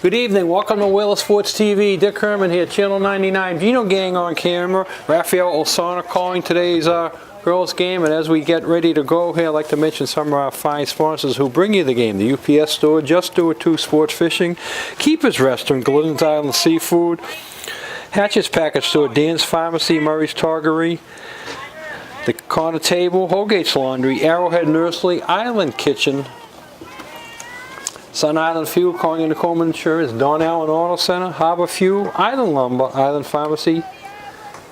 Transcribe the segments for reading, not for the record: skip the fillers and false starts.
Good evening, welcome to Whaler Sports TV. Dick Herman here, Channel 99. Gino Gang on camera. Rafael Osana calling today's girls game. And as we get ready to go here, I'd like to mention some of our fine sponsors who bring you the game. The UPS Store, Just Do It 2 Sports Fishing, Keeper's Restaurant, Glidden's Island Seafood, Hatch's Package Store, Dan's Pharmacy, Murray's Targery, The Corner Table, Holgate's Laundry, Arrowhead Nursery, Island Kitchen, Sun Island Fuel, calling in the Coleman Insurance, Don Allen Auto Center, Harbor Fuel, Island Lumber, Island Pharmacy,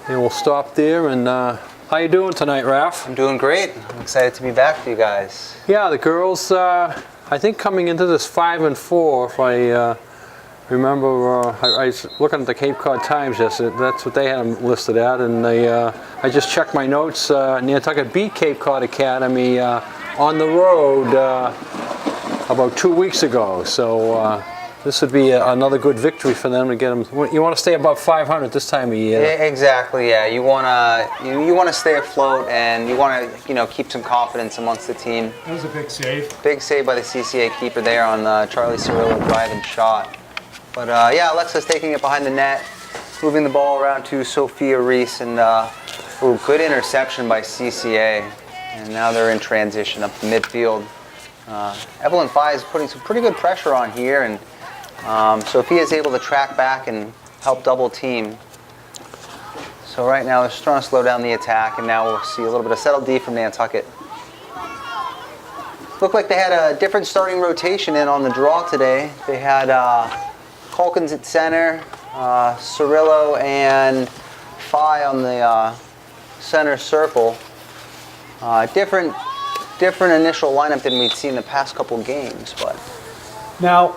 and we'll stop there. And how you doing tonight, Ralph? I'm doing great. I'm excited to be back with you guys. Yeah, the girls, I think coming into this 5-4, if I remember, I was looking at the Cape Cod Times yesterday, that's what they had them listed at, and they, I just checked my notes. Nantucket beat Cape Cod Academy on the road about 2 weeks ago, so this would be another good victory for them to get them. You want to stay above 500 this time of year. Exactly. Yeah, you want to stay afloat, and you want to keep some confidence amongst the team. That was a big save. Big save by the CCA keeper there on Charlie Cirillo driving shot. But yeah, Alexa's taking it behind the net, moving the ball around to Sophia Reese, and good interception by CCA. And now they're in transition up the midfield. Evelyn Fye is putting some pretty good pressure on here, and Sophia is able to track back and help double team. So right now they're just trying to slow down the attack, and now we'll see a little bit of settle D from Nantucket. Looked like they had a different starting rotation in on the draw today. They had Calkins at center, Cirillo and Fye on the center circle. Different initial lineup than we'd seen the past couple games, but Now,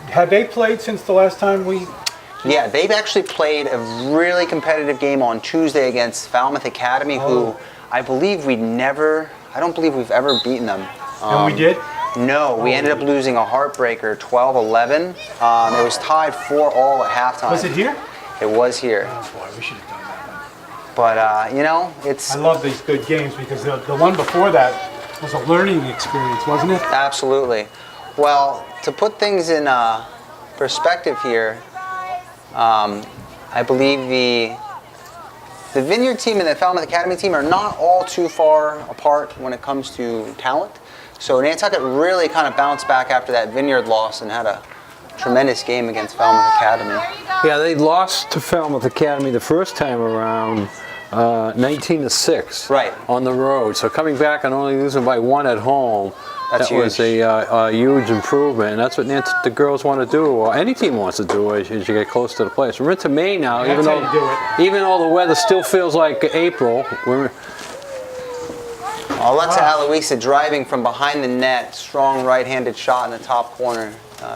have they played since the last time we? yeah, they've actually played a really competitive game on Tuesday against Falmouth Academy, who I don't believe we've ever beaten them. And we did? No, we ended up losing a heartbreaker, 12-11. It was tied 4-4 at halftime. Was it here? It was here. Oh boy, we should have done that one. But it's I love these good games because the one before that was a learning experience, wasn't it? absolutely. Well, to put things in perspective here, I believe the Vineyard team and the Falmouth Academy team are not all too far apart when it comes to talent. So Nantucket really kind of bounced back after that Vineyard loss and had a tremendous game against Falmouth Academy. Yeah, they lost to Falmouth Academy the first time around, 19-6. Right. On the road. So coming back and only losing by 1 at home, That's that was a huge improvement. And that's what the girls want to do, or any team wants to do as you get close to the playoffs. We're into May now, That's how you do it. even though the weather still feels like April. Alexa Aloisa driving from behind the net, strong right-handed shot in the top corner.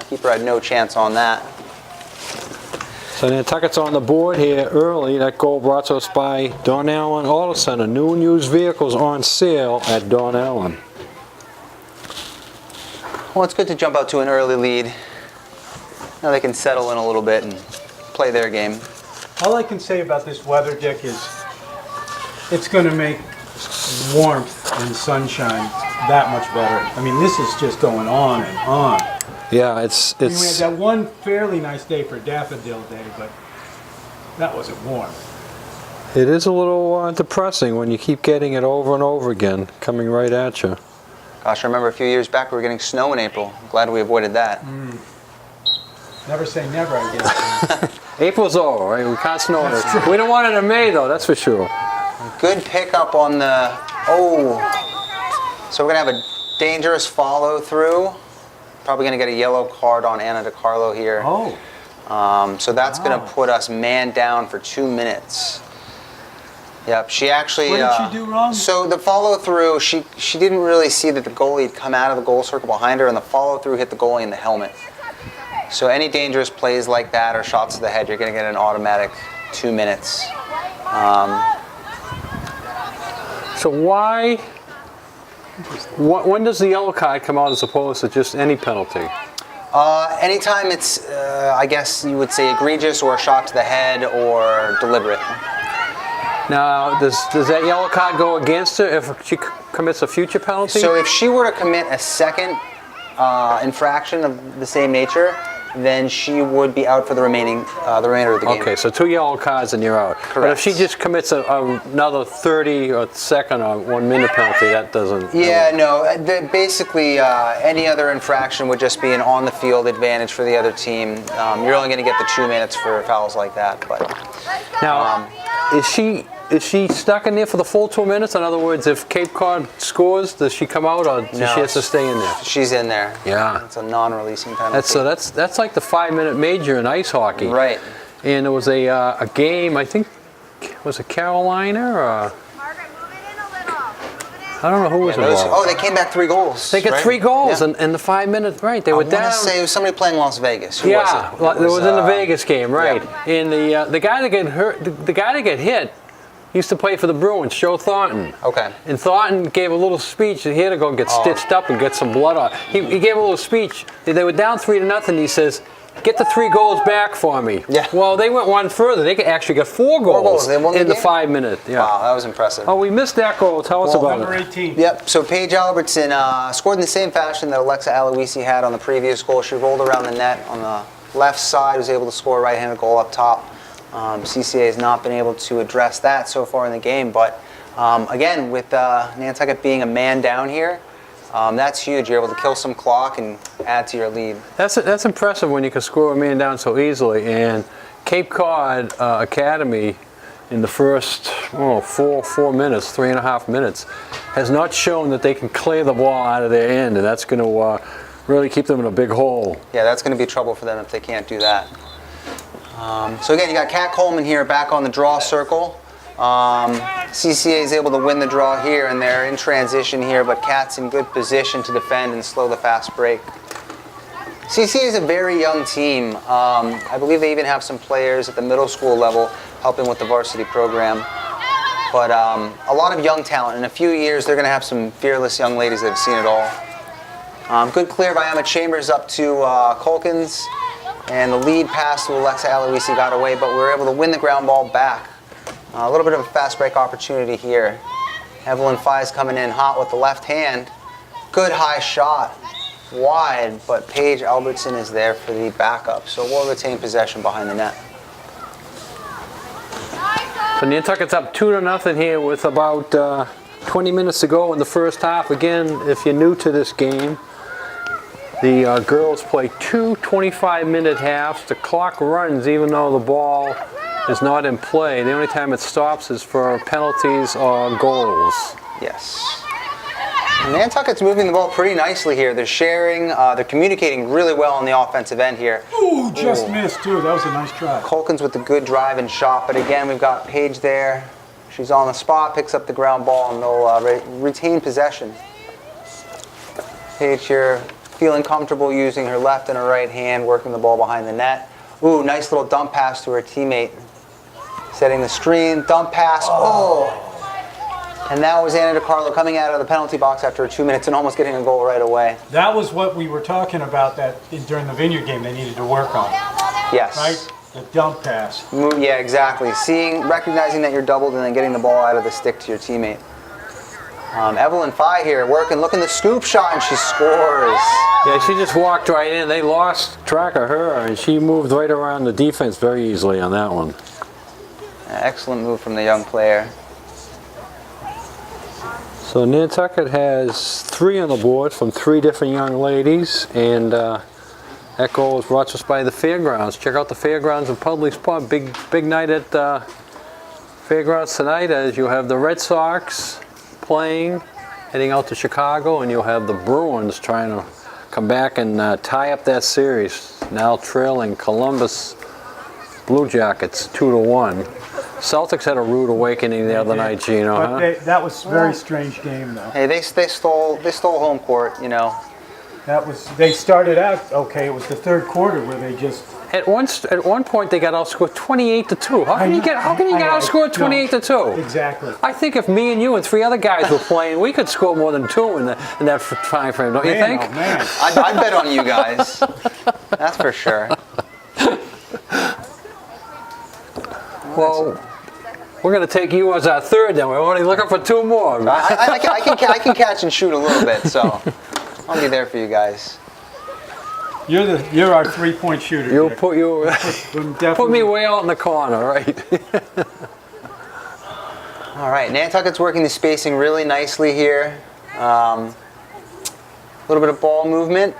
Keeper had no chance on that. So Nantucket's on the board here early. That goal brought to us by Don Allen Auto Center. New and used vehicles on sale at Don Allen. Well, it's good to jump out to an early lead. Now they can settle in a little bit and play their game. All I can say about this weather, Dick, is it's going to make warmth and sunshine that much better. I mean, this is just going on and on. Yeah, it's. I mean, we had that one fairly nice day for Daffodil Day, but that wasn't warm. It is a little depressing when you keep getting it over and over again, coming right at you. Gosh, I remember a few years back we were getting snow in April. I'm glad we avoided that. Never say never, I guess. April's over, right? We can't snow it. We don't want it in May, though. That's for sure. Good pickup on the... So we're going to have a dangerous follow-through. Probably going to get a yellow card on Anna DiCarlo here. So that's going to put us man down for 2 minutes. Yep, she actually... What did she do wrong? So the follow-through, she didn't really see that the goalie had come out of the goal circle behind her, and the follow-through hit the goalie in the helmet. So any dangerous plays like that or shots to the head, you're going to get an automatic 2 minutes. So when does the yellow card come out as opposed to just any penalty? Anytime it's, I guess you would say egregious or a shot to the head or deliberate. Now, does that yellow card go against her if she commits a future penalty? So if she were to commit a second infraction of the same nature, then she would be out for the remainder of the game. Okay, so 2 yellow cards and you're out. But if she just commits another 30 or second or 1 minute penalty, that doesn't... Yeah, no. Basically, any other infraction would just be an on-the-field advantage for the other team. You're only going to get the 2 minutes for fouls like that. But now, is she stuck in there for the full 2 minutes? In other words, if Cape Cod scores, does she come out, or does she have to stay in there? She's in there. Yeah. It's a non-releasing penalty. That's like the 5-minute major in ice hockey. Right. And there was a game, I think, was it Carolina or... I don't know who was involved. They came back 3 goals. They got right? 3 goals Yeah. in the 5 minutes. Right, they were down. I want to say it was somebody playing Las Vegas. Who was it? It was in the Vegas game, right? Yeah. And the guy that got hurt, the guy that got hit, used to play for the Bruins, Joe Thornton. Okay. And Thornton gave a little speech that he had to go get stitched up and get some blood on. He gave a little speech. They were down 3-0. He says, "Get the 3 goals back for me." Yeah. Well, they went one further. They actually got 4 goals, They won the in the game? 5 minute. Yeah. Wow, that was impressive. Oh, we missed that goal. Tell us about Number it. 18. Yep, so Paige Albertson scored in the same fashion that Alexa Aloisi had on the previous goal. She rolled around the net on the left side, was able to score a right-handed goal up top. CCA has not been able to address that so far in the game, but again, with Nantucket being a man down here, that's huge. You're able to kill some clock and add to your lead. That's impressive when you can score a man down so easily. And Cape Cod Academy, in the first 4 minutes, 3.5 minutes, has not shown that they can clear the ball out of their end, and that's going to really keep them in a big hole. Yeah, that's going to be trouble for them if they can't do that. So again, you got Kat Coleman here back on the draw circle. CCA is able to win the draw here, and they're in transition here, but Kat's in good position to defend and slow the fast break. CCA is a very young team. I believe they even have some players at the middle school level helping with the varsity program. But a lot of young talent. In a few years, they're going to have some fearless young ladies that have seen it all. Good clear by Emma Chambers up to Colkins. And the lead pass to Alexa Aloisi got away, but we were able to win the ground ball back. A little bit of a fast break opportunity here. Evelyn Fies coming in hot with the left hand. Good high shot. Wide, but Paige Albertson is there for the backup. So we'll retain possession behind the net. So Nantucket's up 2-0 here with about 20 minutes to go in the first half. Again, if you're new to this game, the girls play 2 25-minute halves. The clock runs even though the ball is not in play. The only time it stops is for penalties or goals. Yes. And Nantucket's moving the ball pretty nicely here. They're sharing, they're communicating really well on the offensive end here. Ooh, just missed too. That was a nice try. Colkins with the good drive and shot, but again, we've got Paige there. She's on the spot, picks up the ground ball, and they'll retain possession. Paige here feeling comfortable using her left and her right hand, working the ball behind the net. Ooh, nice little dump pass to her teammate. Setting the screen, dump pass, And that was Anna DiCarlo coming out of the penalty box after 2 minutes and almost getting a goal right away. That was what we were talking about during the Vineyard game they needed to work on. Yes. Right? The dump pass. Yeah, exactly. Recognizing that you're doubled and then getting the ball out of the stick to your teammate. Evelyn Fye here working, looking the scoop shot, and she scores. Yeah, she just walked right in. They lost track of her, and she moved right around the defense very easily on that one. Excellent move from the young player. So Nantucket has 3 on the board from 3 different young ladies, and that goal is brought to us by the Fairgrounds. Check out the Fairgrounds in Publix Pub. Big night at Fairgrounds tonight, as you have the Red Sox playing, heading out to Chicago, and you'll have the Bruins trying to come back and tie up that series. Now trailing Columbus Blue Jackets 2-1. Celtics had a rude awakening the other night, Gino. But that was a very strange game, though. Hey, they stole home court, you know. They started out okay. It was the third quarter where they just. At one point, they got outscored 28-2. How can you get outscored 28-2? Exactly. I think if me and you and 3 other guys were playing, we could score more than 2 in that time frame. Don't you think? Oh, man. I'd bet on you guys. That's for sure. Well, we're going to take you as our third then. We're only looking for 2 more. I can catch and shoot a little bit, so I'll be there for you guys. You're our 3-point shooter. You'll Dick. put you Definitely. put me way out in the corner, right? All right, Nantucket's working the spacing really nicely here. A little bit of ball movement.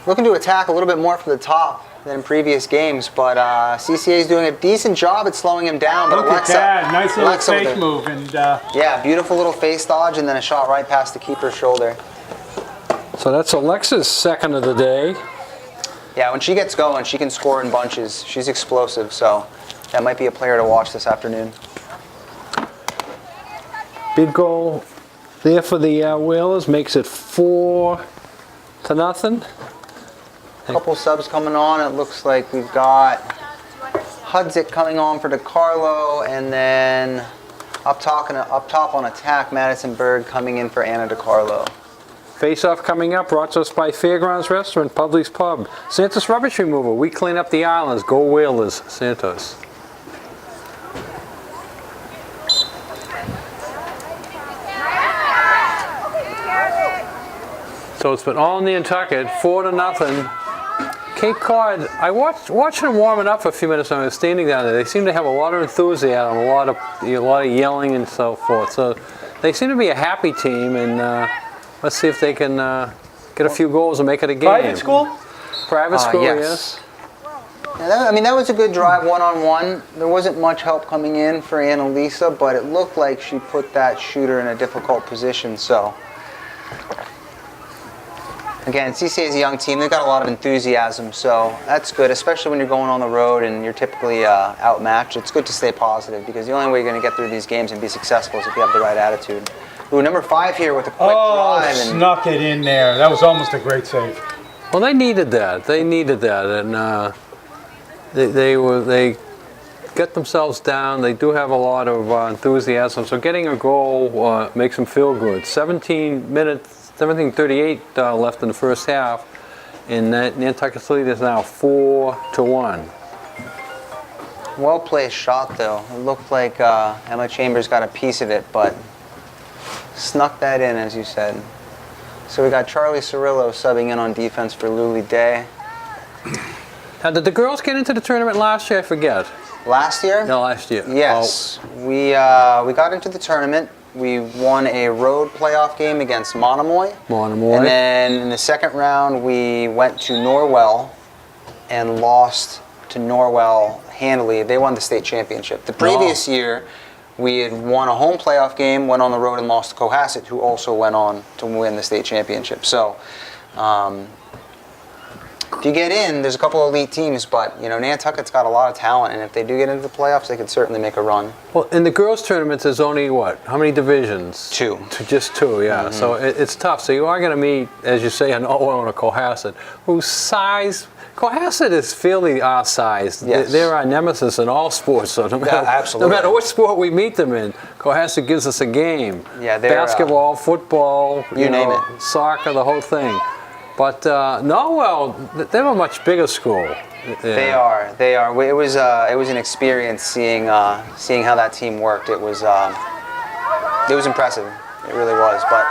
Looking to attack a little bit more from the top than in previous games, but CCA is doing a decent job at slowing him down. But Look Alexa, at that. Nice little Alexa with fake a- move. And Yeah, beautiful little face dodge and then a shot right past the keeper's shoulder. So that's Alexa's second of the day. Yeah, when she gets going, she can score in bunches. She's explosive, so that might be a player to watch this afternoon. Big goal there for the Whalers, makes it 4-0. A couple subs coming on. It looks like we've got Hudzik coming on for DeCarlo, and then up top on attack, Madison Berg coming in for Anna DeCarlo. Face-off coming up, brought to us by Fairgrounds Restaurant, Publix Pub. Santos Rubbish Removal, we clean up the islands. Go Whalers, Santos. So it's been all Nantucket, 4-0. Cape Cod, I watched them warming up for a few minutes when I was standing down there. They seem to have a lot of enthusiasm, a lot of yelling and so forth. So they seem to be a happy team, and let's see if they can get a few goals and make it a game. private school? Private school, Yes. yes. Yeah, that was a good drive one-on-one. There wasn't much help coming in for Annalisa, but it looked like she put that shooter in a difficult position. So again, CCA is a young team. They've got a lot of enthusiasm, so that's good, especially when you're going on the road and you're typically outmatched. It's good to stay positive because the only way you're going to get through these games and be successul is if you have the right attitude. Ooh, number 5 here with a quick drive. And Snuck it in there. That was almost a great save. Well, they needed that. They needed that, and they get themselves down. They do have a lot of enthusiasm. So getting a goal makes them feel good. 17:38 left in the first half, and Nantucket's lead is now 4-1. well-placed shot, though. It looked like Emma Chambers got a piece of it, but snuck that in, as you said. So we got Charlie Cirillo subbing in on defense for Luli Day. Now, did the girls get into the tournament last year? I forget. Last year? No, last year. Yes. We got into the tournament. We won a road playoff game against Monomoy. Monomoy. And then in the second round, we went to Norwell and lost to Norwell handily. They won the state championship. The previous year, we had won a home playoff game, went on the road and lost to Cohasset, who also went on to win the state championship. So, if you get in, there's a couple of elite teams, but Nantucket's got a lot of talent, and if they do get into the playoffs, they could certainly make a run. Well, in the girls' tournaments, there's only what? How many divisions? 2. Just 2, yeah. Mm-hmm. So it's tough. So you are going to meet, as you say, an Owen or Cohasset, whose size. Cohasset is fairly our size. Yes. They're our nemesis in all sports. So no absolutely. matter what sport we meet them in, Cohasset gives us a game. Yeah, they're, basketball, football, you name it. soccer, the whole thing. But Norwell, they're a much bigger school. They are. It was an experience seeing how that team worked. It was impressive. It really was. But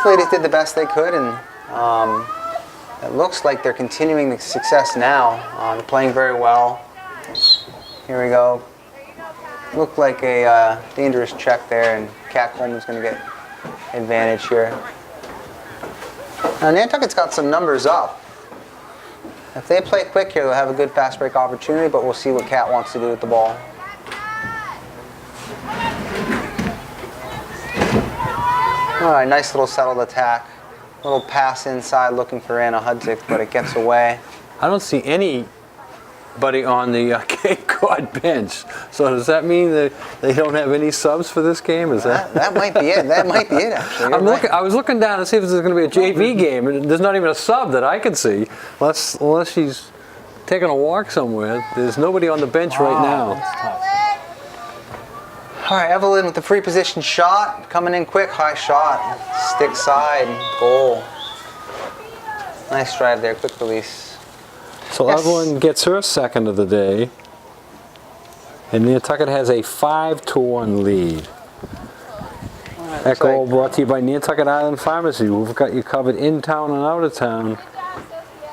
the ladies did the best they could, and it looks like they're continuing the success now. They're playing very well. Here we go. Looked like a dangerous check there, and Kat Coleman's going to get advantage here. Now Nantucket's got some numbers up. If they play quick here, they'll have a good fast break opportunity, but we'll see what Kat wants to do with the ball. All right, nice little settled attack. Little pass inside looking for Anna Hudzik, but it gets away. I don't see anybody on the Cape Cod bench. So does that mean that they don't have any subs for this game? Is that? That might be it. That might be it, actually. I was looking down to see if there's going to be a JV game, and there's not even a sub that I can see, unless she's taking a walk somewhere. There's nobody on the bench right now. That's tough. All right, Evelyn with the free position shot. Coming in quick, high shot. Stick side, goal. Nice drive there, quick release. So Yes. Evelyn gets her second of the day, and Nantucket has a 5-1 lead. That goal brought to you by Nantucket Island Pharmacy. We've got you covered in town and out of town.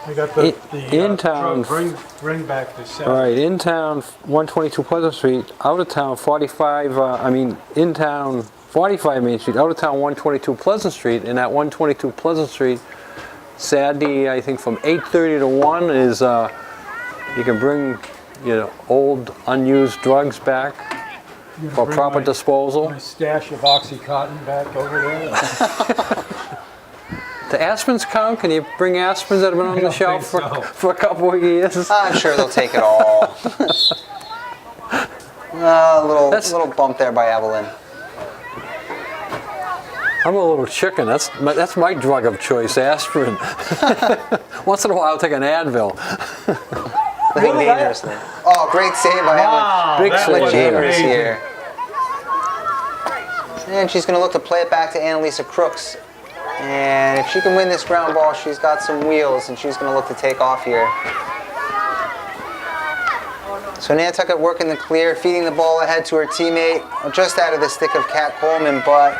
We got the in town. Bring back the set. All right, in town 122 Pleasant Street, out of town 45. In town 45 Main Street, out of town 122 Pleasant Street, and at 122 Pleasant Street, Saturday I think from 8:30 to 1 is you can bring old unused drugs back for proper disposal. My stash of OxyContin back over there. The aspirins count? Can you bring aspirins that have been on the shelf for a couple of years? I'm sure they'll take it all. A little bump there by Evelyn. I'm a little chicken. That's my drug of choice, aspirin. Once in a while, I'll take an Advil. Living dangerously. Oh, great save by Evelyn. Big save. Chambers here. And she's going to look to play it back to Annalisa Crooks. And if she can win this ground ball, she's got some wheels, and she's going to look to take off here. So Nantucket working the clear, feeding the ball ahead to her teammate, just out of the stick of Kat Coleman, but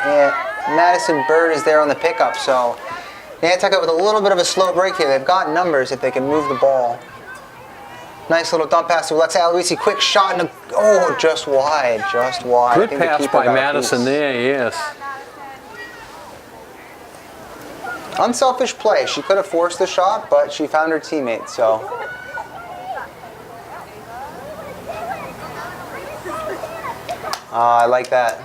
Madison Bird is there on the pickup. So Nantucket with a little bit of a slow break here. They've got numbers if they can move the ball. Nice little dump pass to Alexa Aloisi. Quick shot, and just wide, just wide. Good pass by Madison there, yes. Unselfish play. She could have forced the shot, but she found her teammate, so. I like that.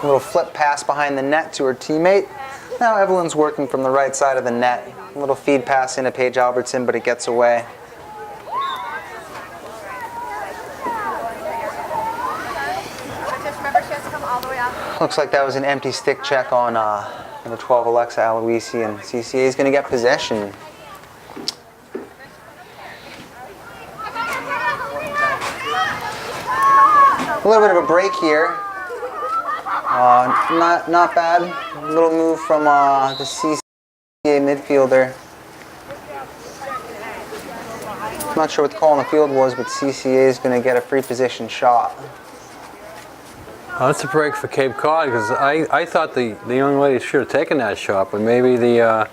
A little flip pass behind the net to her teammate. Now Evelyn's working from the right side of the net. A little feed pass into Paige Albertson, but it gets away. Looks like that was an empty stick check on number 12, Alexa Aloisi, and CCA is going to get possession. A little bit of a break here. Not bad. A little move from the CCA midfielder. I'm not sure what the call on the field was, but CCA is going to get a free position shot. Oh, that's a break for Cape Cod, because I thought the young lady should have taken that shot, but maybe the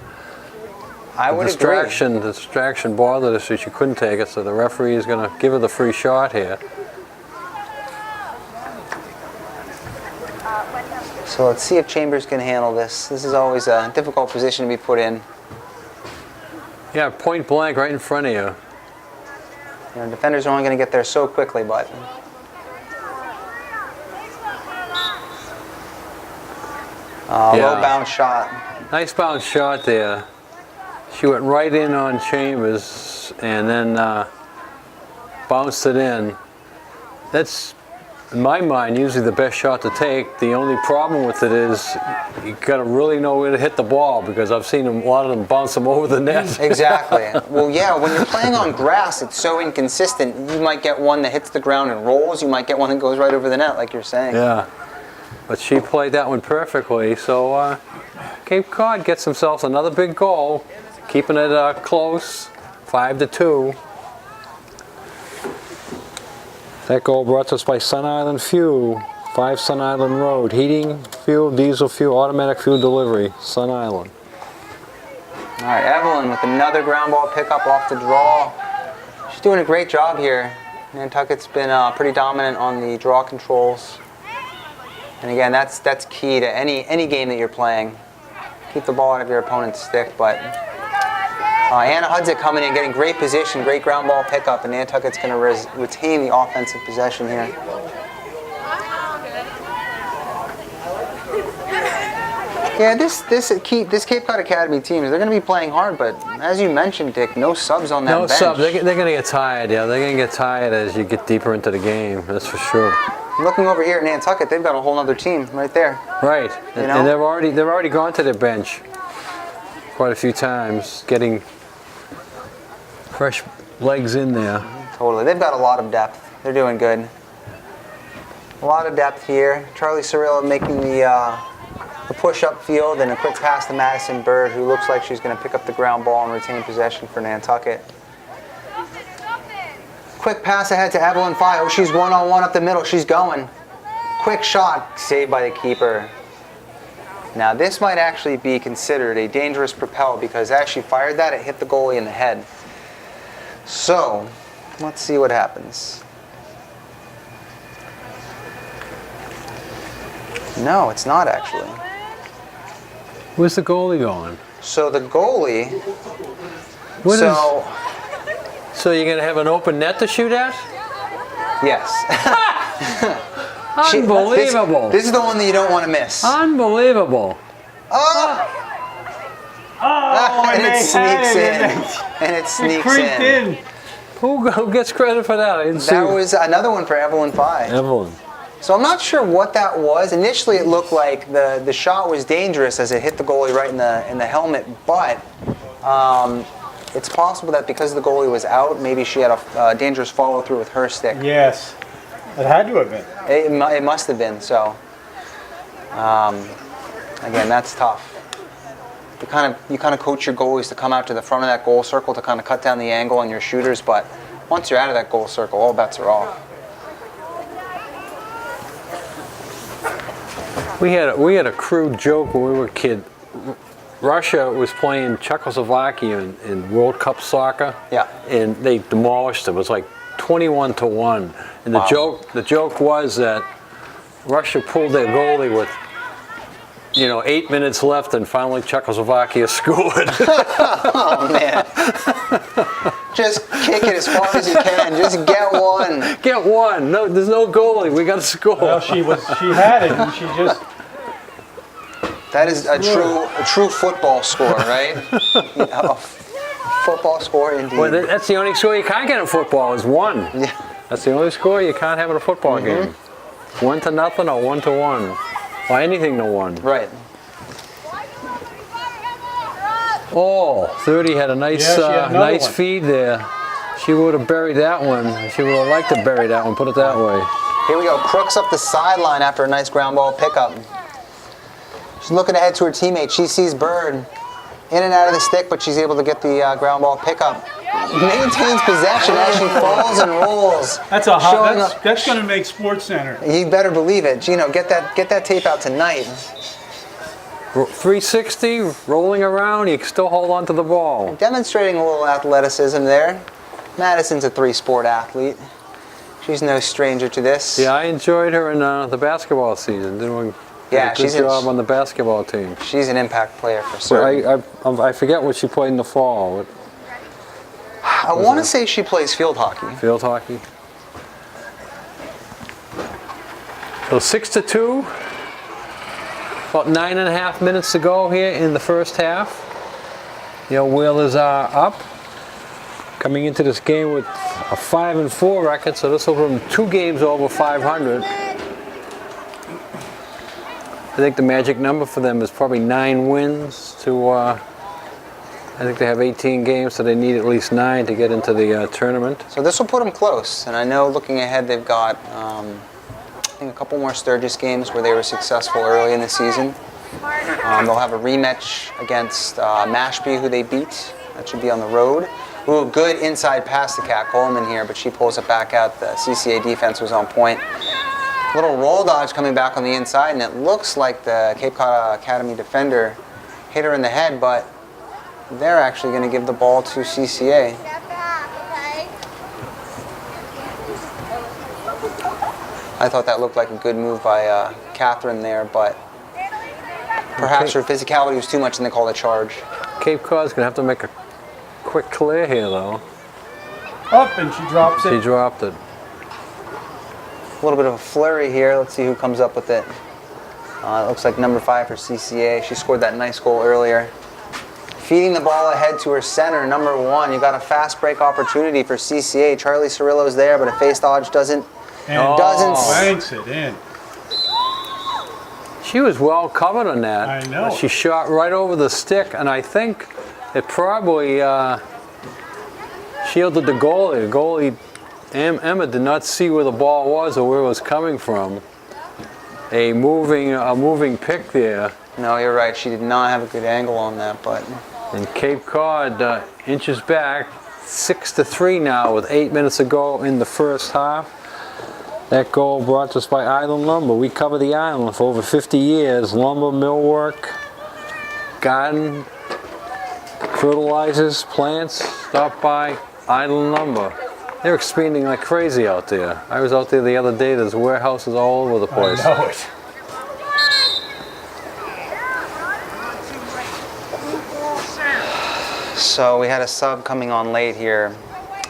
distraction bothered her, so she couldn't take it. So the referee is going to give her the free shot here. So let's see if Chambers can handle this. This is always a difficult position to be put in. Yeah, point blank right in front of you. Defenders are only going to get there so quickly, but. Low bounce shot. Nice bounce shot there. She went right in on Chambers and then bounced it in. That's, in my mind, usually the best shot to take. The only problem with it is you got to really know where to hit the ball, because I've seen a lot of them bounce them over the net. Exactly. Well, yeah, when you're playing on grass, it's so inconsistent. You might get one that hits the ground and rolls. You might get one that goes right over the net, like you're saying. Yeah. But she played that one perfectly, so Cape Cod gets themselves another big goal, keeping it close, 5-2. That goal brought to us by Sun Island Fuel, 5 Sun Island Road, heating fuel, diesel fuel, automatic fuel delivery, Sun Island. All right, Evelyn with another ground ball pickup off the draw. She's doing a great job here. Nantucket's been pretty dominant on the draw controls. And again, that's key to any game that you're playing. Keep the ball out of your opponent's stick, but Anna Hudzik coming in, getting great position, great ground ball pickup, and Nantucket's going to retain the offensive possession here. Yeah, this Cape Cod Academy team, they're going to be playing hard, but as you mentioned, Dick, no subs on that bench. No subs. They're going to get tired. Yeah, they're going to get tired as you get deeper into the game. That's for sure. Looking over here at Nantucket, they've got a whole other team right there. Right, and they've already gone to their bench quite a few times, getting fresh legs in there. Totally, they've got a lot of depth. They're doing good. A lot of depth here. Charlie Cirillo making the push-up field, and a quick pass to Madison Bird, who looks like she's going to pick up the ground ball and retain possession for Nantucket. Quick pass ahead to Evelyn Fye. Oh, she's one-on-one up the middle. She's going. Quick shot saved by the keeper. Now this might actually be considered a dangerous propel because as she fired that, it hit the goalie in the head. So, let's see what happens. No, it's not actually. Where's the goalie going? So the goalie, So you're going to have an open net to shoot at? yes. Unbelievable. This is the one that you don't want to miss. Unbelievable. Oh! Oh, and it sneaks in. And it It sneaks creeped in. in. Who gets credit for that? I didn't see. That was another one for Evelyn Pye. Evelyn. So I'm not sure what that was. Initially, it looked like the shot was dangerous as it hit the goalie right in the helmet. But it's possible that because the goalie was out, maybe she had a dangerous follow through with her stick. Yes. It had to have been. It must have been. So again, that's tough. You kind of coach your goalies to come out to the front of that goal circle to kind of cut down the angle on your shooters. But once you're out of that goal circle, all bets are off. We had a crude joke when we were a kid. Russia was playing Czechoslovakia in World Cup soccer. Yeah. And they demolished them. It was like 21-1. And Wow. the joke was that Russia pulled their goalie with 8 minutes left, and finally Czechoslovakia scored. Oh man! Just kick it as far as you can. Just get one. Get one. No, there's no goalie. We got to score. Well, she had it, and she just. That is a true football score, right? A football score indeed. Well, that's the only score you can't get in football is one. Yeah. That's the only score you can't have in a football game. 1-0 or 1-1. Or anything to 1. Right. Oh, 30 had a nice, Yeah, she had another nice one. feed there. She would have buried that one. She would have liked to bury that one, put it that way. Here we go. Crooks up the sideline after a nice ground ball pickup. She's looking ahead to her teammate. She sees Bird in and out of the stick, but she's able to get the ground ball pickup. Maintains possession as she falls and rolls. That's a Showing hot. up- That's going to make Sports Center. You better believe it. Gino, get that tape out tonight. 360, rolling around, you can still hold on to the ball. Demonstrating a little athleticism there. Madison's a 3-sport athlete. She's no stranger to this. Yeah, I enjoyed her in the basketball season. Doing Yeah, a she's good job on the basketball team. She's an impact player for But certain. I forget what she played in the fall. What, I want to say she plays field hockey. field hockey. So 6-2. About 9.5 minutes to go here in the first half. Whalers are up. Coming into this game with a 5-4 record, so this will put them 2 games over 500. I think the magic number for them is probably 9 wins to, I think they have 18 games, so they need at least 9 to get into the tournament. So this will put them close. And I know looking ahead, they've got I think a couple more Sturgis games where they were successful early in the season. They'll have a rematch against Mashpee, who they beat. That should be on the road. Ooh, good inside pass to Kat Coleman here, but she pulls it back out. The CCA defense was on point. Little roll dodge coming back on the inside, and it looks like the Cape Cod Academy defender hit her in the head, but they're actually going to give the ball to CCA. I thought that looked like a good move by Catherine there, but perhaps her physicality was too much and they called a charge. Cape Cod's going to have to make a quick clear here, though. Up, and she drops She it. dropped it. A little bit of a flurry here. Let's see who comes up with it. It looks like number 5 for CCA. She scored that nice goal earlier. Feeding the ball ahead to her center, number 1. You got a fast break opportunity for CCA. Charlie Cirillo's there, but a face dodge doesn't Banks it in. She was well covered on that. I know. She shot right over the stick, and I think it probably shielded the goalie. The goalie, Emma, did not see where the ball was or where it was coming from. A moving pick there. No, you're right. She did not have a good angle on that, but And Cape Cod inches back 6-3 now with 8 minutes to go in the first half. That goal brought to us by Island Lumber. We cover the island for over 50 years. Lumber, millwork, garden, fertilizers, plants. Stop by Island Lumber. They're expanding like crazy out there. I was out there the other day. There's warehouses all over the place. I know it. So we had a sub coming on late here,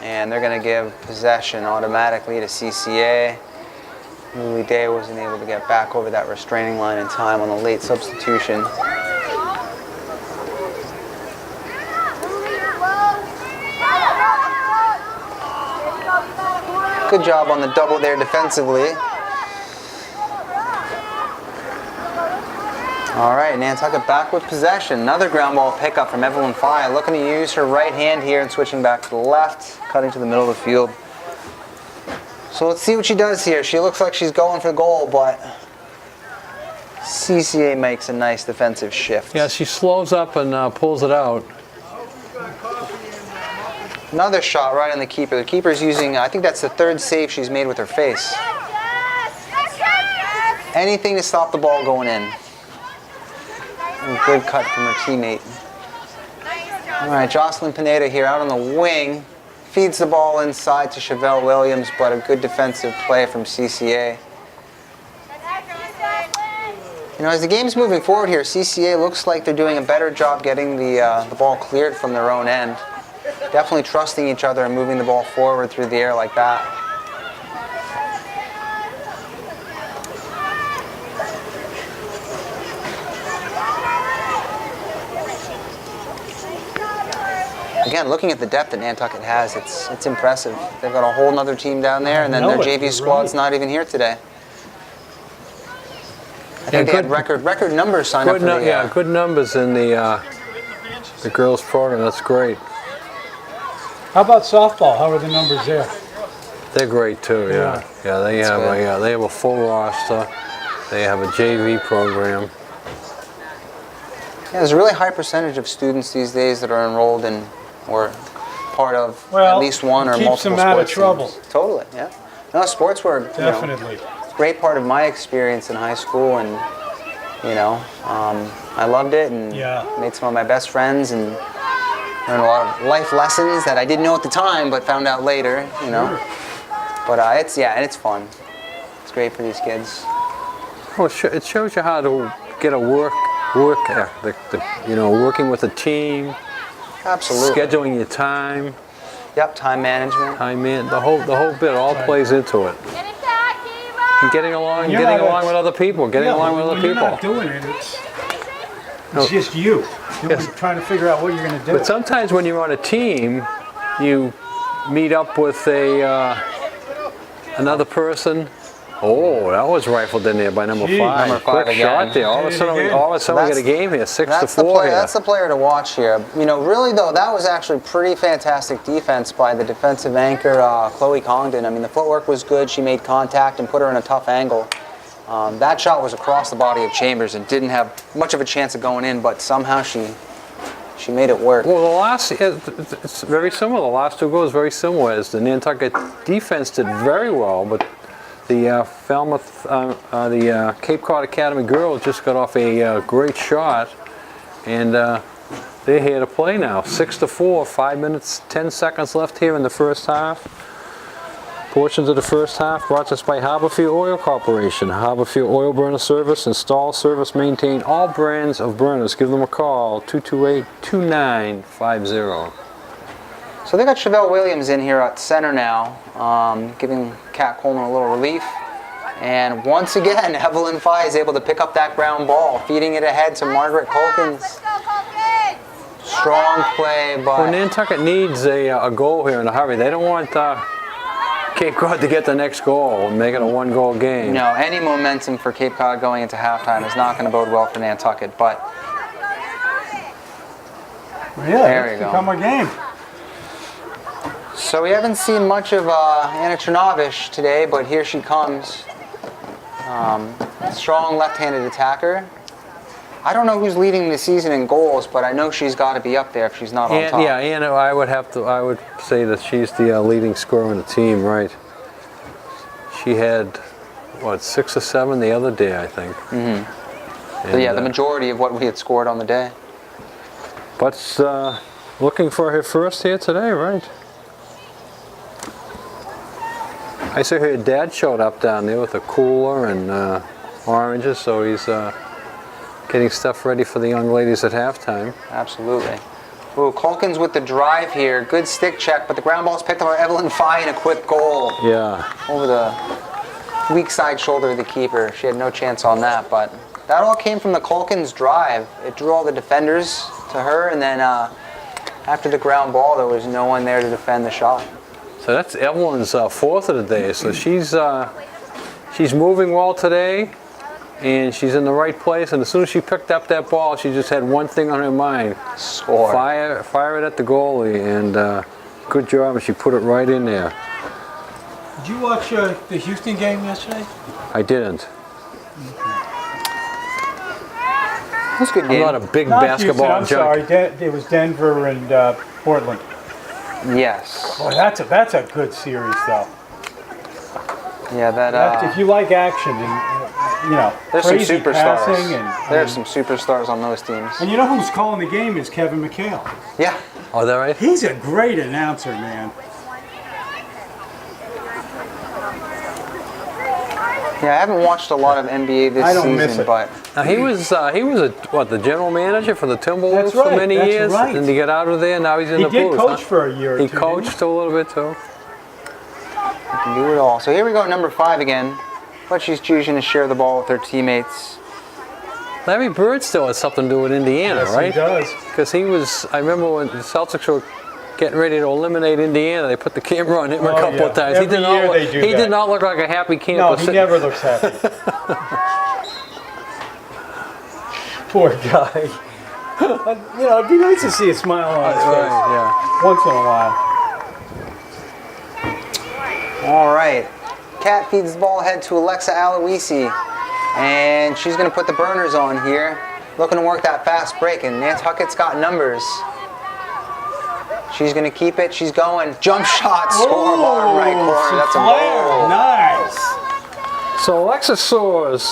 and they're going to give possession automatically to CCA. Louis Day wasn't able to get back over that restraining line in time on the late substitution. Good job on the double there defensively. All right, Nantucket back with possession. Another ground ball pickup from Evelyn Fye, looking to use her right hand here and switching back to the left, cutting to the middle of the field. So let's see what she does here. She looks like she's going for the goal, but CCA makes a nice defensive shift. Yeah, she slows up and pulls it out. Another shot right on the keeper. The keeper's using, I think that's the third save she's made with her face. Anything to stop the ball going in. And good cut from her teammate. All right, Jocelyn Pineda here out on the wing. Feeds the ball inside to Chevelle Williams, but a good defensive play from CCA. You know, as the game's moving forward here, CCA looks like they're doing a better job getting the ball cleared from their own end. Definitely trusting each other and moving the ball forward through the air like that. Again, looking at the depth that Nantucket has, it's impressive. They've got a whole nother team down there, and then their JV squad's not even here today. I think they had record numbers signed up for the Yeah, good numbers in the girls program. That's great. How about softball? How are the numbers there? They're great too. Yeah, yeah. They have a full roster. They have a JV program. Yeah, there's a really high percentage of students these days that are enrolled in or part of at least one or multiple sports keeps them out of trouble. Teams. Totally, yeah. No, sports were definitely a great part of my experience in high school, and I loved it and made some of my best friends and learned a lot of life lessons that I didn't know at the time but found out later. But it's fun. It's great for these kids. Well, it shows you how to get a work ethic. Working with a team. Absolutely. Scheduling your time. Yep, time management. The whole bit all plays into it. And getting along with other people. You're not doing it, it's just you. Trying to figure out what you're going to do. But sometimes when you're on a team, you meet up with another person. Oh, that was rifled in there by number 5. Number 5 Quick again. shot there. All of a sudden we get a game here, 6-4 here. That's the player to watch here. Really though, that was actually pretty fantastic defense by the defensive anchor, Chloe Congdon. I mean, the footwork was good. She made contact and put her in a tough angle. That shot was across the body of Chambers and didn't have much of a chance of going in, but somehow she made it work. Well, it's very similar. The last 2 goals very similar. As the Nantucket defense did very well, but the the Cape Cod Academy girls just got off a great shot, and they're here to play now. 6-4, 5 minutes, 10 seconds left here in the first half. Portions of the first half brought to us by Harborfield Oil Corporation. Harborfield Oil Burner Service, install, service, maintain all brands of burners. Give them a call, 228-2950. So they got Chevelle Williams in here at center now, giving Kat Coleman a little relief. And once again, Evelyn Fye is able to pick up that ground ball, feeding it ahead to Margaret Colkins. Strong play by... Well, Nantucket needs a goal here in a hurry. They don't want Cape Cod to get the next goal and make it a 1-goal game. No, any momentum for Cape Cod going into halftime is not going to bode well for Nantucket, but... there you go. Become a game. So we haven't seen much of Anna Chernovish today, but here she comes. Strong left-handed attacker. I don't know who's leading the season in goals, but I know she's got to be up there if she's not on top. Yeah, Anna, I would say that she's the leading scorer on the team, right? She had, what, 6 or 7 the other day, I think. So yeah, the majority of what we had scored on the day. But looking for her first here today, right? I saw her dad showed up down there with a cooler and oranges, so he's getting stuff ready for the young ladies at halftime. Absolutely. Ooh, Culkins with the drive here. Good stick check, but the ground ball's picked up by Evelyn Fye and a quick goal. Yeah. Over the weak side shoulder of the keeper. She had no chance on that, but that all came from the Culkins drive. It drew all the defenders to her, and then after the ground ball, there was no one there to defend the shot. So that's Evelyn's 4th of the day. So she's moving well today, and she's in the right place. And as soon as she picked up that ball, she just had one thing on her mind: score. Fire it at the goalie, and good job. She put it right in there. Did you watch the Houston game yesterday? I didn't. It was a good I'm game. not a big Not basketball Houston, I'm junkie. sorry. It was Denver and Portland. Yes. Boy, that's a good series, though. Yeah, that. If you like action and There's some crazy superstars. passing There's some superstars on those teams. and you know who's calling the game is Kevin McHale. Yeah. Oh, is that right? He's a great announcer, man. Yeah, I haven't watched a lot of NBA this I don't miss season, it. but Now he was the general manager for the Timberwolves That's right, for many that's years, right. and he got out of there. Now he's in He the did booth. coach for a year or He two, coached a little bit too. you can do it all. So here we go, number 5 again. But she's choosing to share the ball with her teammates. Larry Bird still has something to do with Indiana, Yes, right? he does. Because he was. I remember when the Celtics were getting ready to eliminate Indiana, they put the camera on him a Oh, couple yeah. of times. Every year they do He that. did not look like a happy camper. No, he never looks happy. Poor guy. But, it'd be nice to see a smile on his face Right, once in a while. All right. Kat feeds the ball ahead to Alexa Aloisi. And she's going to put the burners on here. Looking to work that fast break. And Nance Huckett's got numbers. She's going to keep it. She's going. Jump shot. Score. Bottom right corner. That's a goal. Nice. So Alexa soars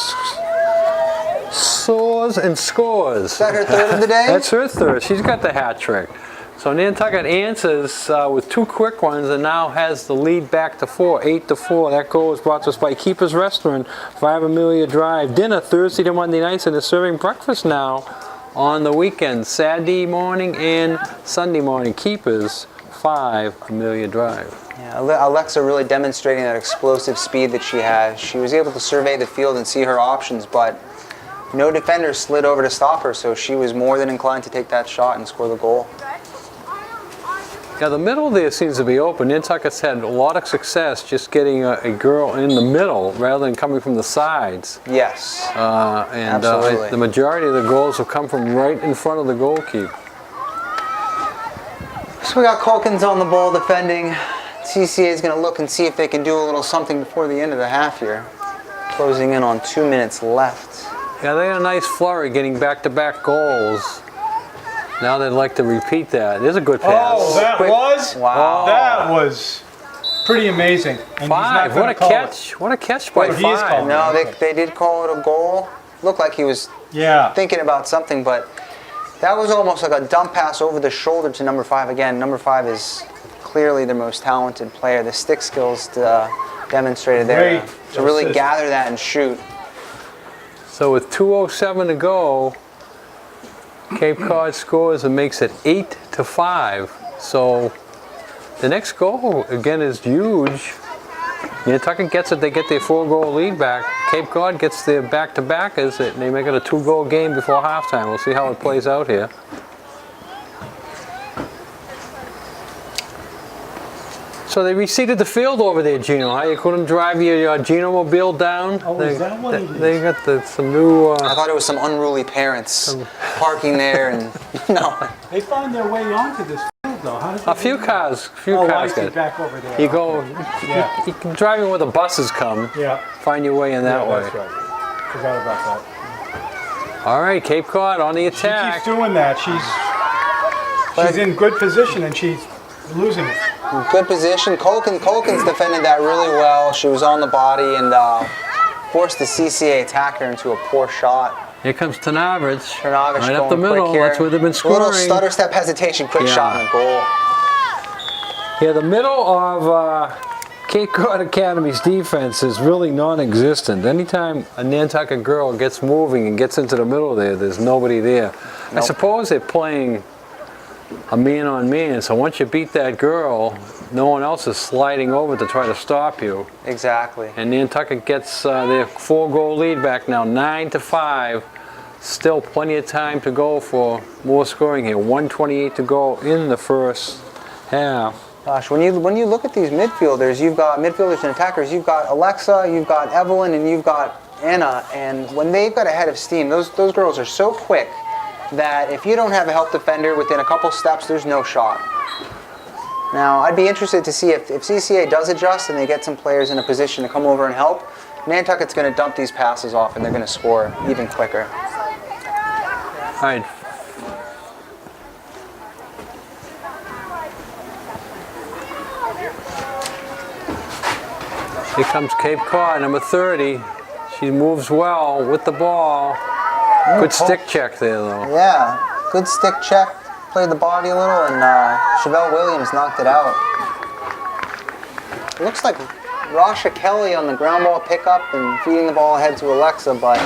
and scores. Is that her 3rd of the day? That's her 3rd. She's got the hat trick. So Nantucket answers with 2 quick ones and now has the lead back to 4, 8-4. That goal was brought to us by Keeper's Restaurant, 5 Amelia Drive. Dinner Thursday to Monday nights, and they're serving breakfast now on the weekends, Saturday morning and Sunday morning. Keepers, 5 Amelia Drive. Yeah, Alexa really demonstrating that explosive speed that she has. She was able to survey the field and see her options, but no defender slid over to stop her, so she was more than inclined to take that shot and score the goal. Yeah, the middle there seems to be open. Nantucket's had a lot of success just getting a girl in the middle rather than coming from the sides. Yes. And Absolutely. the majority of the goals have come from right in front of the goalkeeper. So we got Culkins on the ball defending. CCA is going to look and see if they can do a little something before the end of the half here. Closing in on 2 minutes left. Yeah, they had a nice flurry getting back-to-back goals. Now they'd like to repeat that. There's a good pass. Oh, that was? Wow. That was pretty amazing. And he's not 5. gonna What a call catch. What a catch by Well, he is 5. calling No, they did call it a goal. Looked like he was it. Yeah. thinking about something, but that was almost like a dump pass over the shoulder to number 5 again. Number 5 is clearly the most talented player. The stick skills demonstrated there Great to really assist. gather that and shoot. So with 2:07 to go, Cape Cod scores and makes it 8-5. So the next goal again is huge. Nantucket gets it, they get their 4-goal lead back. Cape Cod gets their back-to-backers, and they make it a 2-goal game before halftime. We'll see how it plays out here. So they reseeded the field over there, Gino. Huh? You couldn't drive your Gino mobile down. Oh, is that what it is? They got some new. I thought it was some unruly parents parking there, and no. They find their way onto this field, though. How did A few cars, Oh, I cars see, get. back over there. You go, Yeah. you can drive in where the buses come. Yeah. Find your way in that Yeah, way. that's right. Forgot about that. All right, Cape Cod on the She keeps attack. doing that. She's in good position, and she's losing it. Good position. Colkin's defended that really well. She was on the body and forced the CCA attacker into a poor shot. Here comes Trnavich. Trnavich right up going the middle. quick here. That's where they've been A scoring. little stutter step hesitation, quick Yeah. shot and a goal. Yeah, the middle of Cape Cod Academy's defense is really non-existent. Anytime a Nantucket girl gets moving and gets into the middle there, there's nobody there. I Nope. suppose they're playing a man-on-man, so once you beat that girl, no one else is sliding over to try to stop you. Exactly. And Nantucket gets their 4-goal lead back now, 9-5. Still plenty of time to go for more scoring here. 1:28 to go in the first half. Gosh, when you look at these midfielders, you've got midfielders and attackers. You've got Alexa, you've got Evelyn, and you've got Anna. And when they've got a head of steam, those girls are so quick that if you don't have a help defender within a couple steps, there's no shot. Now, I'd be interested to see if CCA does adjust and they get some players in a position to come over and help. Nantucket's going to dump these passes off and they're going to score even quicker. All right. Here comes Cape Cod, number 30. She moves well with the ball. Good stick check there, though. Yeah, good stick check. Played the body a little, and Chevelle Williams knocked it out. It looks like Rasha Kelly on the ground ball pickup and feeding the ball ahead to Alexa, but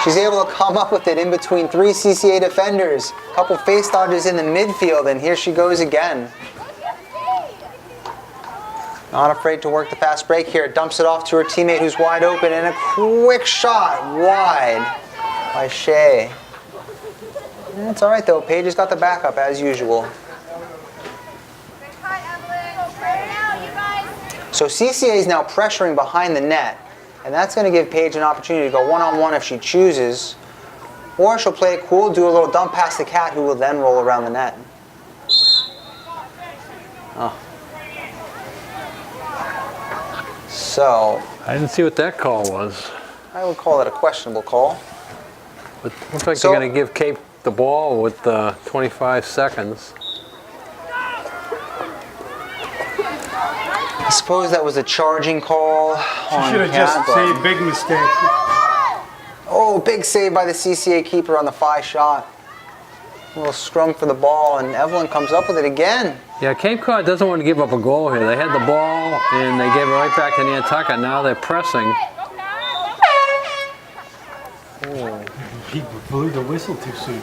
she's able to come up with it in between 3 CCA defenders. A couple face dodges in the midfield, and here she goes again. Not afraid to work the fast break here. Dumps it off to her teammate who's wide open, and a quick shot wide by Shea. It's all right though. Paige has got the backup as usual. So CCA is now pressuring behind the net, and that's going to give Paige an opportunity to go one-on-one if she chooses, or she'll play it cool, do a little dump past the cat, who will then roll around the net. Oh. So, I didn't see what that call was. I would call it a questionable call. But looks like So- they're going to give Cape the ball with 25 seconds. I suppose that was a charging call She on should have Cat, just but- saved big mistake. Oh, big save by the CCA keeper on the 5 shot. A little scrum for the ball, and Evelyn comes up with it again. Yeah, Cape Cod doesn't want to give up a goal here. They had the ball, and they gave it right back to Nantucket. Now they're pressing. He blew the whistle too soon.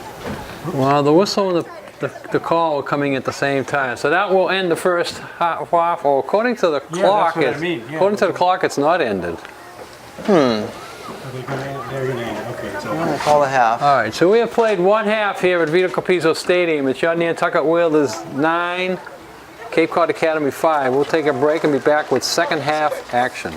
Well, the whistle and the call are coming at the same time. So that will end the first half. Or according to the clock, that's what I mean, yeah. according to the clock, it's not ended. They're gonna end it. Okay, it's I'm over. going to call a half. All right, so we have played one half here at Vito Capizzo Stadium. It's your Nantucket Whalers 9, Cape Cod Academy 5. We'll take a break and be back with second half action.